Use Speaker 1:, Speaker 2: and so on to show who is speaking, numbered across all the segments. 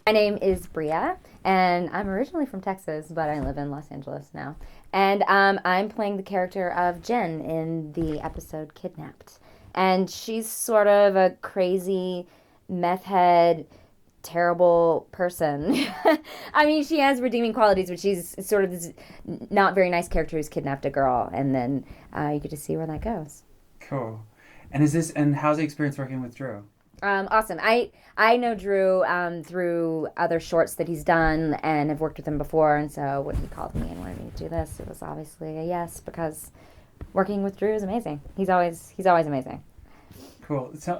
Speaker 1: My name is Bree, and I'm originally from Texas, but I live in Los Angeles now. And I'm playing the character of Jen in the episode Kidnapped. And she's sort of a crazy meth head, terrible person. I mean, she has redeeming qualities, but she's sort of this not very nice character who's kidnapped a girl, and then you get to see where that goes.
Speaker 2: Cool. And how's the experience working with Drew?
Speaker 1: Awesome. I know Drew through other shorts that he's done and have worked with him before, and so when he called me and wanted me to do this, it was obviously a yes because working with Drew is amazing. He's always amazing.
Speaker 2: Cool. So,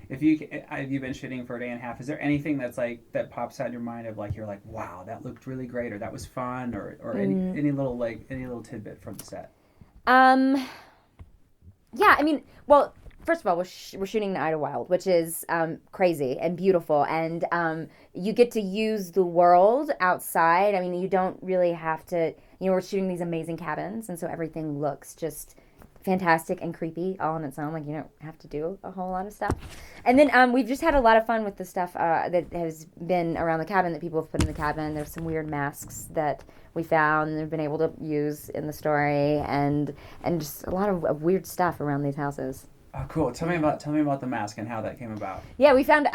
Speaker 2: if you've been shooting for a day and a half, is there anything that pops out in your mind of you're like, wow, that looked really great, or that was fun, or any little tidbit from the set?
Speaker 1: Yeah, I mean, well, first of all, we're shooting in Idlewild, which is crazy and beautiful, and you get to use the world outside. I mean, you don't really have to. We're shooting these amazing cabins, and so everything looks just fantastic and creepy all on its own. You don't have to do a whole lot of stuff. And then we've just had a lot of fun with the stuff that has been around the cabin that people have put in the cabin. There's some weird masks that we found and have been able to use in the story, and just a lot of weird stuff around these houses.
Speaker 2: Oh, cool. Tell me about the mask and how that came about.
Speaker 1: Yeah, we found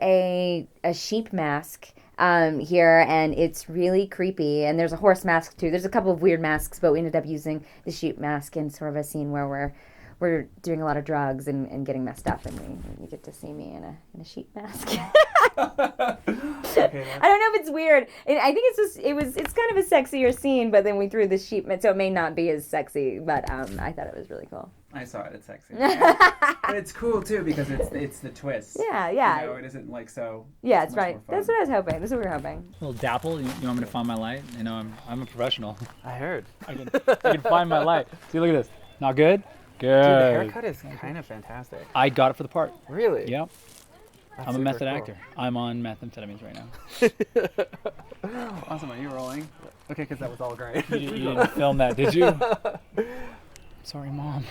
Speaker 1: a sheep mask here, and it's really creepy. And there's a horse mask too. There's a couple of weird masks, but we ended up using the sheep mask in sort of a scene where we're doing a lot of drugs and getting messed up, and you get to see me in a sheep mask.
Speaker 2: Okay,
Speaker 1: I don't know if it's weird. I think it's kind of a sexier scene, but then we threw the sheep, so it may not be as sexy. But I thought it was really cool.
Speaker 2: I saw it. It's sexy. But it's cool too because it's the twist.
Speaker 1: Yeah.
Speaker 2: It isn't so.
Speaker 1: Yeah, it's right. That's what I was hoping. That's what we were hoping.
Speaker 3: A little dapple. You want me to find my light? I'm a professional.
Speaker 4: I heard.
Speaker 3: I can find my light. See, look at this. Not good? Good.
Speaker 4: Dude, the haircut is kind of fantastic.
Speaker 3: I got it for the part.
Speaker 4: Really?
Speaker 3: Yep.
Speaker 4: That's
Speaker 3: I'm a
Speaker 4: super
Speaker 3: method
Speaker 4: cool.
Speaker 3: actor. I'm on methamphetamines right now.
Speaker 4: Awesome. Are you rolling? Okay, because that was all great.
Speaker 3: You didn't film that, did you? Sorry, Mom.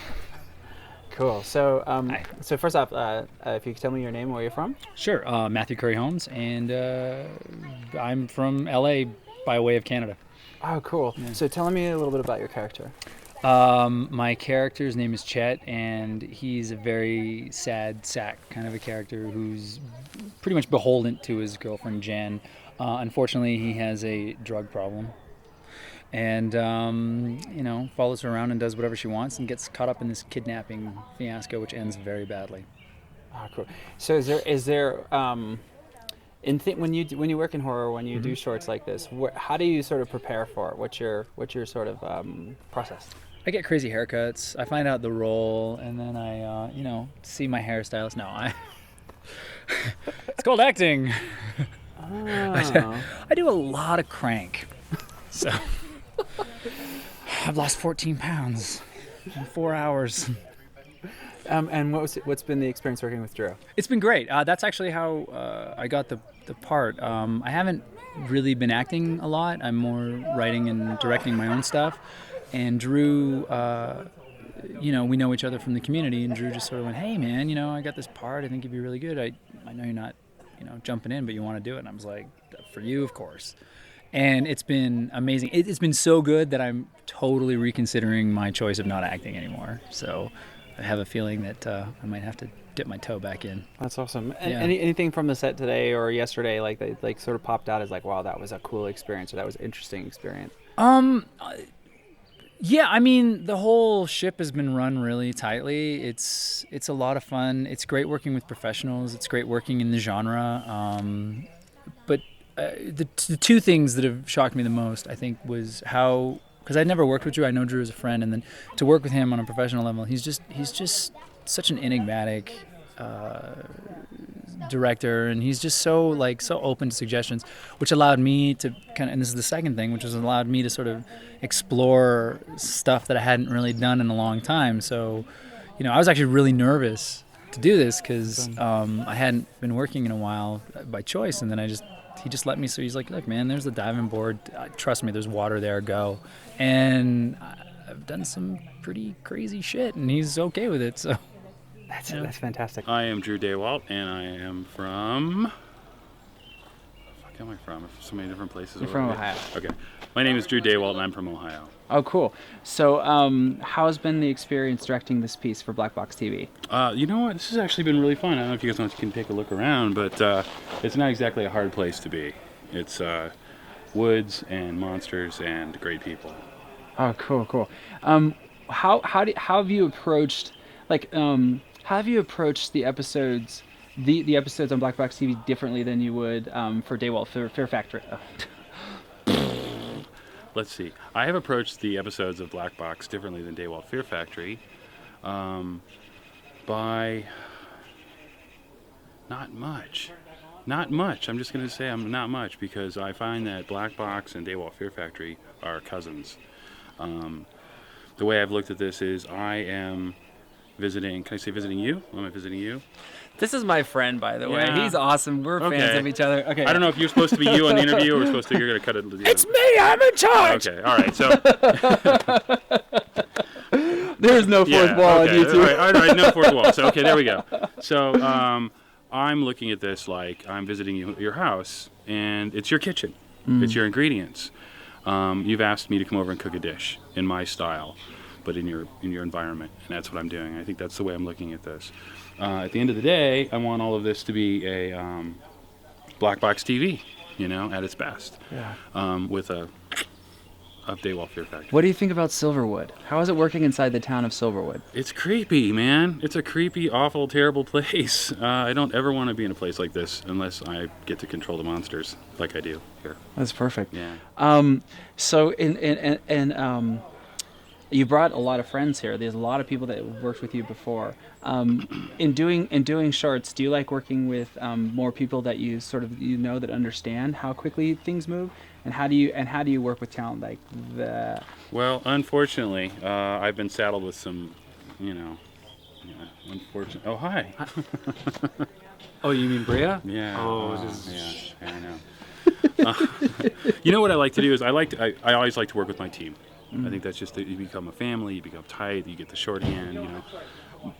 Speaker 4: Cool. So,
Speaker 3: Hi.
Speaker 4: so first off, if you could tell me your name and where you're from.
Speaker 3: Sure. Matthew Curry Holmes, and I'm from LA by way of Canada.
Speaker 4: Oh, cool.
Speaker 3: Yeah.
Speaker 4: So tell me a little bit about your character.
Speaker 3: My character's name is Chet, and he's a very sad sack kind of a character who's pretty much beholden to his girlfriend Jen. Unfortunately, he has a drug problem, and follows her around and does whatever she wants, and gets caught up in this kidnapping fiasco, which ends very badly.
Speaker 4: Oh, cool. So is there when you work in horror, when you do shorts like this, how do you sort of prepare for it? What's your sort of process?
Speaker 3: I get crazy haircuts. I find out the role, and then I, see my hairstylist. No, it's called acting.
Speaker 4: Oh.
Speaker 3: I do a lot of crank. So I've lost 14 pounds in 4 hours.
Speaker 4: And what's been the experience working with Drew?
Speaker 3: It's been great. That's actually how I got the part. I haven't really been acting a lot. I'm more writing and directing my own stuff. And Drew, we know each other from the community, and Drew just sort of went, hey, man, I got this part. I think you'd be really good. I know you're not, jumping in, but you want to do it. And I was like, for you, of course. And it's been amazing. It's been so good that I'm totally reconsidering my choice of not acting anymore. So I have a feeling that I might have to dip my toe back in.
Speaker 4: That's awesome.
Speaker 3: Yeah.
Speaker 4: Anything from the set today or yesterday, they sort of popped out as wow, that was a cool experience, or that was an interesting experience?
Speaker 3: Yeah, I mean, the whole ship has been run really tightly. It's a lot of fun. It's great working with professionals. It's great working in the genre. But the two things that have shocked me the most, I think, was how, because I'd never worked with Drew. I know Drew as a friend, and then to work with him on a professional level, he's just such an enigmatic director, and he's just so open to suggestions, which allowed me to and this is the second thing, which has allowed me to sort of explore stuff that I hadn't really done in a long time. So, I was actually really nervous to do this because I hadn't been working in a while by choice, and then he just let me. So he's like, look, man, there's the diving board. Trust me, there's water there. Go. And I've done some pretty crazy shit, and he's okay with it. So
Speaker 4: that's fantastic.
Speaker 5: I am Drew Daywalt, and I am from am I from? So many different places.
Speaker 4: You're from Ohio.
Speaker 5: Okay. My name is Drew Daywalt, and I'm from Ohio.
Speaker 4: Oh, cool. So, how has been the experience directing this piece for Black Box TV?
Speaker 5: You know what? This has actually been really fun. I don't know if you guys can take a look around, but it's not exactly a hard place to be. It's woods and monsters and great people.
Speaker 4: Oh, cool. How have you approached the episodes? The episodes on Black Box TV differently than you would for Daywalt Fear Factory.
Speaker 5: Let's see. I have approached the episodes of Black Box differently than Daywalt Fear Factory by not much. I'm just going to say I'm not much because I find that Black Box and Daywalt Fear Factory are cousins. The way I've looked at this is I am visiting. Can I say visiting you? Am I visiting you?
Speaker 4: This is my friend, by the way.
Speaker 5: Yeah.
Speaker 4: He's awesome. We're fans of each other. Okay.
Speaker 5: I don't know if you're supposed to be you on the interview or you're going to cut it.
Speaker 4: It's me. I'm in charge.
Speaker 5: Okay. All right. So
Speaker 4: there's no fourth wall on YouTube.
Speaker 5: All right. No fourth wall. So okay, there we go. So I'm looking at this like I'm visiting you at your house, and it's your kitchen. It's your ingredients. You've asked me to come over and cook a dish in my style, but in your environment, and that's what I'm doing. I think that's the way I'm looking at this. At the end of the day, I want all of this to be a Black Box TV, at its best.
Speaker 4: Yeah.
Speaker 5: With a Daywalt Fear Factory.
Speaker 4: What do you think about Silverwood? How is it working inside the town of Silverwood?
Speaker 5: It's creepy, man. It's a creepy, awful, terrible place. I don't ever want to be in a place like this unless I get to control the monsters like I do here.
Speaker 4: That's perfect.
Speaker 5: Yeah.
Speaker 4: So you brought a lot of friends here. There's a lot of people that worked with you before. In doing shorts, do you like working with more people that you that understand how quickly things move, and how do you work with talent like that?
Speaker 5: Well, unfortunately, I've been saddled with some, unfortunate. Oh, hi.
Speaker 3: Oh, you mean Brea?
Speaker 5: Yeah.
Speaker 3: Oh,
Speaker 5: yeah. I know. You know what I like to do is I always like to work with my team. I think that's just that you become a family, you become tight, you get the shorthand,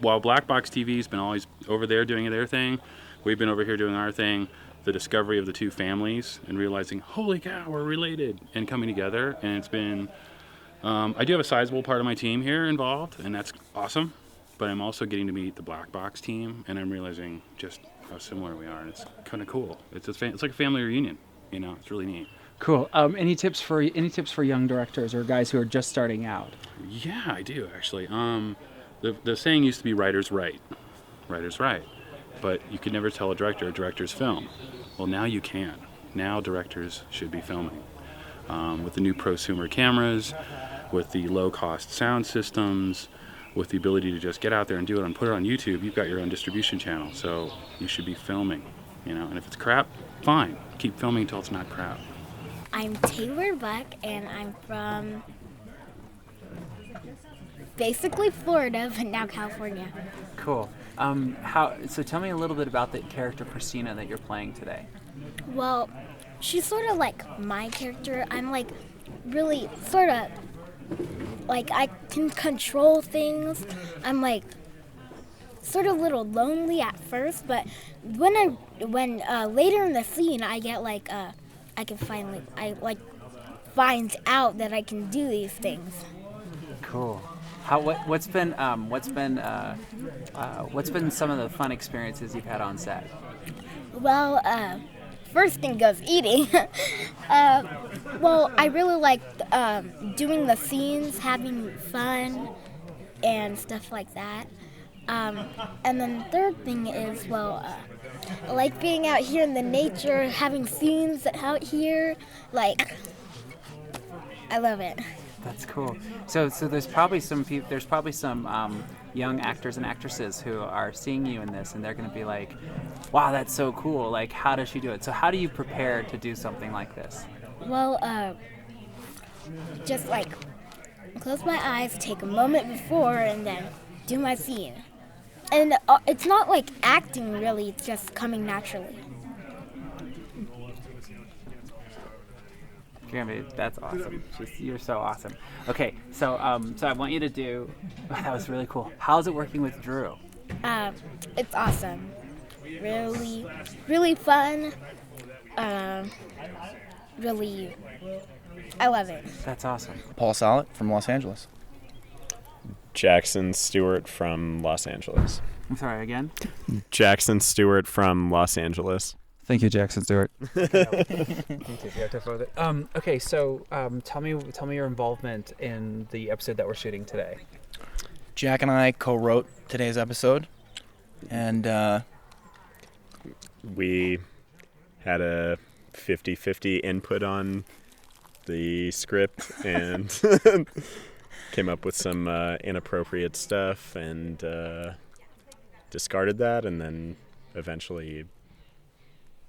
Speaker 5: While Black Box TV's been always over there doing their thing, we've been over here doing our thing. The discovery of the two families and realizing, holy cow, we're related, and coming together. And it's been, I do have a sizable part of my team here involved, and that's awesome. But I'm also getting to meet the Black Box team, and I'm realizing just how similar we are, and it's kind of cool. It's like a family reunion, It's really neat.
Speaker 4: Cool. Any tips for young directors or guys who are just starting out?
Speaker 5: Yeah, I do actually. The saying used to be writers write, but you could never tell a director's film. Well, now you can. Now directors should be filming with the new prosumer cameras, with the low-cost sound systems, with the ability to just get out there and do it and put it on YouTube. You've got your own distribution channel, so you should be filming. And if it's crap, fine. Keep filming until it's not crap.
Speaker 6: I'm Taylor Buck, and I'm from basically Florida, but now California.
Speaker 4: Cool. So tell me a little bit about the character Christina that you're playing today.
Speaker 6: Well, she's sort of like my character. I'm like really sort of like I can control things. I'm like sort of a little lonely at first, but when later in the scene I get like find out that I can do these things.
Speaker 4: Cool. What's been some of the fun experiences you've had on set?
Speaker 6: Well, first thing goes eating. Well, I really liked doing the scenes, having fun, and stuff like that. And then the third thing is, I like being out here in the nature, having scenes out here. Like, I love it.
Speaker 4: That's cool. So there's probably some young actors and actresses who are seeing you in this, and they're going to be like, wow, that's so cool. Like, how does she do it? So how do you prepare to do something like this?
Speaker 6: Well, just like close my eyes, take a moment before, and then do my scene. And it's not like acting really, it's just coming naturally.
Speaker 4: That's awesome. You're so awesome. Okay, so I want you to do. That was really cool. How's it working with Drew?
Speaker 6: It's awesome. Really, really fun. really, I love it.
Speaker 4: That's awesome.
Speaker 7: Paul Solid from Los Angeles.
Speaker 8: Jackson Stewart from Los Angeles.
Speaker 4: I'm sorry, again?
Speaker 8: Jackson Stewart from Los Angeles.
Speaker 4: Thank you, Jackson Stewart. Okay, so tell me your involvement in the episode that we're shooting today.
Speaker 7: Jack and I co-wrote today's episode, and
Speaker 8: We had a 50-50 input on the script and came up with some inappropriate stuff and discarded that, and then eventually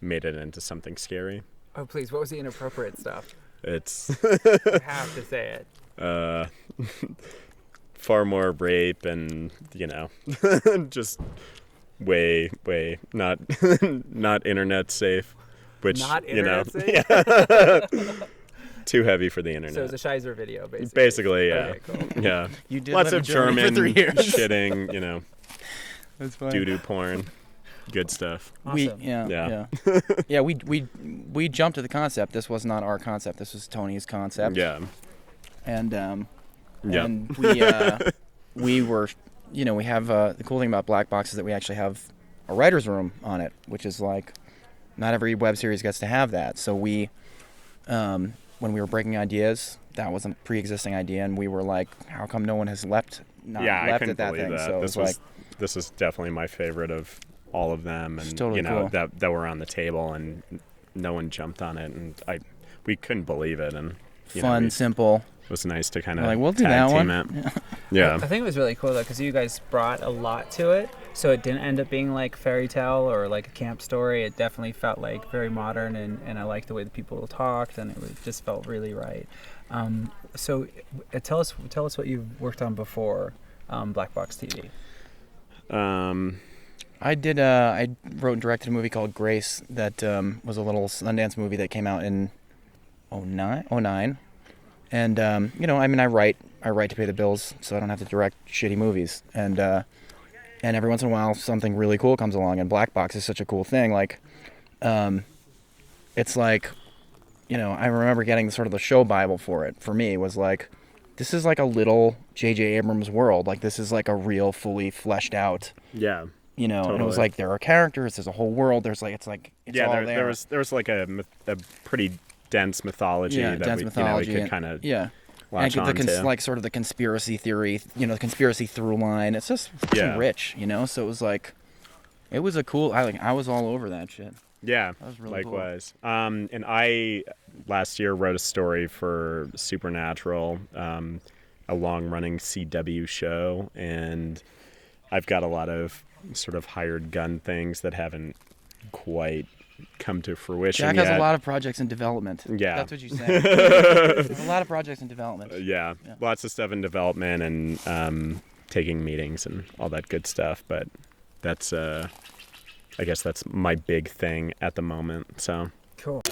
Speaker 8: made it into something scary.
Speaker 4: Oh, please, what was the inappropriate stuff?
Speaker 8: It's
Speaker 4: You have to say it.
Speaker 8: far more rape and, just way not not internet safe, which
Speaker 4: Not internet safe?
Speaker 8: yeah. Too heavy for the internet.
Speaker 4: So it's a Shizer video, basically.
Speaker 8: Basically, yeah.
Speaker 4: Okay, cool.
Speaker 8: Yeah.
Speaker 7: you did
Speaker 8: Lots
Speaker 7: live
Speaker 8: of
Speaker 7: in Germany
Speaker 8: German
Speaker 7: for 3 years.
Speaker 8: shitting,
Speaker 7: That's funny.
Speaker 8: doo-doo porn. Good stuff.
Speaker 4: Awesome.
Speaker 7: Yeah. We jumped to the concept. This was not our concept. This was Tony's concept.
Speaker 8: Yeah.
Speaker 7: And
Speaker 8: Yeah.
Speaker 7: and we were, we have the cool thing about Black Box is that we actually have a writer's room on it, which is like not every web series gets to have that. So we, when we were breaking ideas, that was a pre-existing idea, and we were like, how come no one has leapt
Speaker 8: I
Speaker 7: at
Speaker 8: couldn't
Speaker 7: that
Speaker 8: believe
Speaker 7: thing?
Speaker 8: that.
Speaker 7: So
Speaker 8: This is definitely my favorite of all of them, and
Speaker 7: totally cool.
Speaker 8: that were on the table, and no one jumped on it, and we couldn't believe it, and
Speaker 7: fun, simple.
Speaker 8: it was nice to kind of
Speaker 7: Like, we'll do
Speaker 8: tag
Speaker 7: that
Speaker 8: team
Speaker 7: one.
Speaker 8: it. Yeah.
Speaker 4: I think it was really cool, though, because you guys brought a lot to it, so it didn't end up being like fairy tale or like a camp story. It definitely felt like very modern, and I liked the way the people talked, and just felt really right. So tell us what you've worked on before Black Box TV.
Speaker 7: I did. I wrote and directed a movie called Grace that was a little Sundance movie that came out in 09. And I write to pay the bills, so I don't have to direct shitty movies. And every once in a while, something really cool comes along. And Black Box is such a cool thing. Like, it's like, I remember getting sort of the show Bible for it. For me, was like, this is like a little J.J. Abrams world. Like, this is like a real, fully fleshed out.
Speaker 8: Yeah.
Speaker 7: And it was
Speaker 8: Totally.
Speaker 7: like there are characters. There's a whole world. There's like it's all there.
Speaker 8: there was like a pretty dense mythology that we could kind of latch on to.
Speaker 7: Like sort of the conspiracy theory, the conspiracy through line. It's just too rich, So it was like, it was a cool. I was all over that shit.
Speaker 8: Yeah,
Speaker 7: that was really
Speaker 8: likewise. Cool. And I last year wrote a story for Supernatural, a long-running CW show, and I've got a lot of sort of hired gun things that haven't quite come to fruition
Speaker 7: Jack
Speaker 8: yet.
Speaker 7: has a lot of projects in development.
Speaker 8: Yeah.
Speaker 7: That's what you say. There's a lot of projects in development.
Speaker 8: Yeah, lots of stuff in development and taking meetings and all that good stuff. But that's, I guess that's my big thing at the moment. So
Speaker 4: Cool.